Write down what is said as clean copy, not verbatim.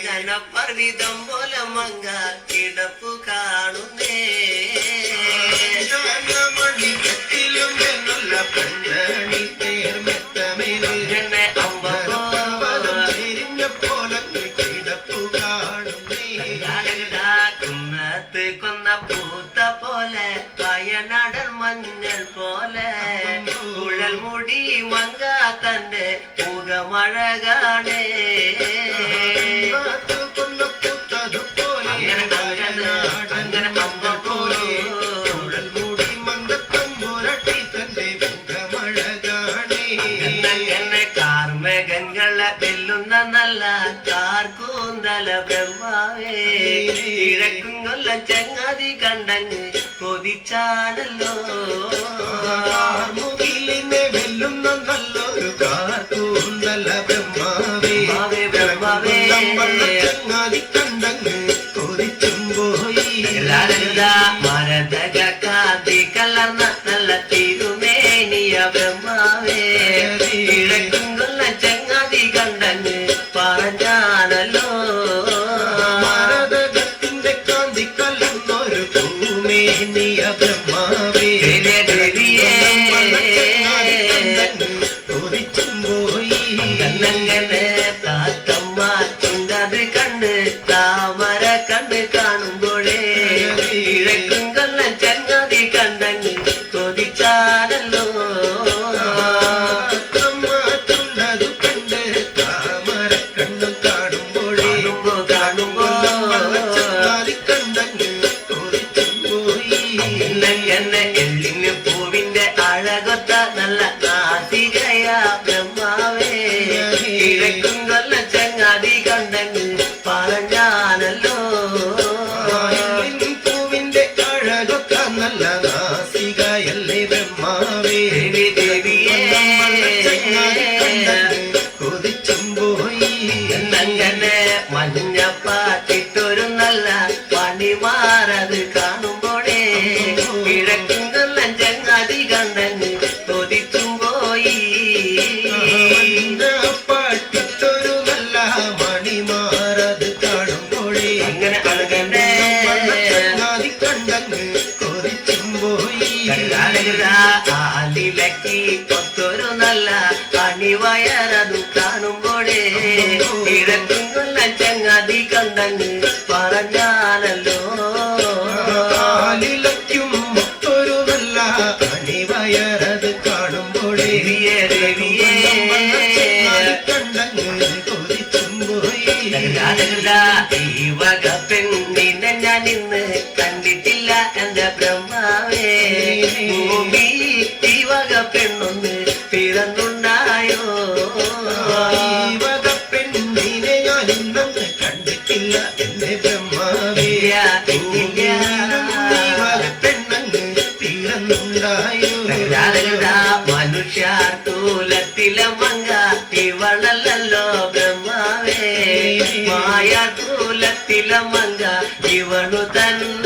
പർവിതം പോലെ മങ്ക കിടപ്പു കാണുന്നേ മണിക്കത്തിലും എന്നുള്ള പണ്ടണി തേർമെത്തമേലിരുന്ന അമ്പരിഞ്ഞ പോലെ കിടപ്പു കാണുന്നേ കുന്നത്ത് കൊന്ന പൂത്ത പോലെ വയനാടൻ മഞ്ഞൾ പോലെ കുഴൽ മുടി മങ്ക തന്റെ മുഖമഴ കാണേ വെല്ലുന്ന നല്ല കാർക്കൂന്തല ബ്രഹ്മാവേ ഇഴക്കും കൊല്ലം ചങ്ങാതി കണ്ടങ്ങ് കൊതിച്ചാണല്ലോ മുകിലിനെ വെല്ലുന്ന നല്ലൊരു കാർക്കൂന്തല ബ്രഹ്മാവേ ബ്രഹ്മാവേ ചങ്ങാതി കണ്ടങ്ങ് കൊതിച്ചും പോയി മരതക കാതി കലർന്ന നല്ല തിരുമേനിയ ബ്രഹ്മാവേ ഇഴക്കും കൊല്ലം ചങ്ങാതി കണ്ടങ്ങ് പറഞ്ഞാണല്ലോ മരതകത്തിന്റെ കാന്തി കലർന്നൊരു ഭൂമേനിയ ബ്രഹ്മാവേ ചോദിച്ചും പോയി കണ്ണങ്ങനെ താത്തമ്മ ചുണ്ടത് കണ്ട് താമര കണ്ട് കാണുമ്പോഴേ ഇഴക്കും കൊല്ലം ചങ്ങാതി കണ്ടങ്ങ് കൊതിച്ചാണല്ലോ എള്ളിന് പൂവിന്റെ അഴകൊത്ത നല്ല നാസികയാ ബ്രഹ്മാവേ ഇഴക്കും കൊല്ലം ചങ്ങാതി കണ്ടങ്ങ് പറഞ്ഞാണല്ലോ പൂവിന്റെ അഴകൊത്ത നല്ല നാസികയല്ലേ ബ്രഹ്മാവേ ദേവിയേ കൊതിച്ചും പോയി എന്നങ്ങനെ മഞ്ഞപ്പാട്ടിട്ടൊരു നല്ല പണിമാറത് കാണുമ്പോഴേ കിഴക്കും കൊല്ലം ചങ്ങാതി കണ്ടങ്ങ് കൊതിച്ചും പോയി പാട്ടിട്ടൊരു നല്ല മണിമാറത് കാണുമ്പോഴേ അങ്ങനെ അഴകണ്ടേ ചങ്ങാതി കണ്ടങ്ങ് കൊതിച്ചും പോയി ആലിലക്കി കൊത്തൊരു നല്ല അണിവയറതു കാണുമ്പോഴേ കിഴക്കും കൊല്ലം ചങ്ങാതി കണ്ടങ്ങ് പറഞ്ഞാണല്ലോ ആലിലക്കും ഒരു നല്ല അണിവയറത് കാണുമ്പോഴേ കണ്ടങ്ങ് കൊതിച്ചും പോയി ഈ വക പെണ്ണിനെ ഞാൻ ഇന്ന് കണ്ടിട്ടില്ല എന്റെ ബ്രഹ്മാവേ ഭൂമി ഈ വക പെണ്ണൊന്ന് പിറന്നുണ്ടായോ ഈ വക പെണ്ണിനെ ഞാൻ ഇന്നൊന്ന് കണ്ടിട്ടില്ല എന്റെ ബ്രഹ്മാവേ പെണ്ണങ്ങ് പിറന്നുണ്ടായോ മനുഷ്യർ തൂലത്തിലെ മങ്ക ഇവളല്ലോ ബ്രഹ്മാവേ മായ തൂലത്തിലെ മങ്ക ഇവളു തന്നെ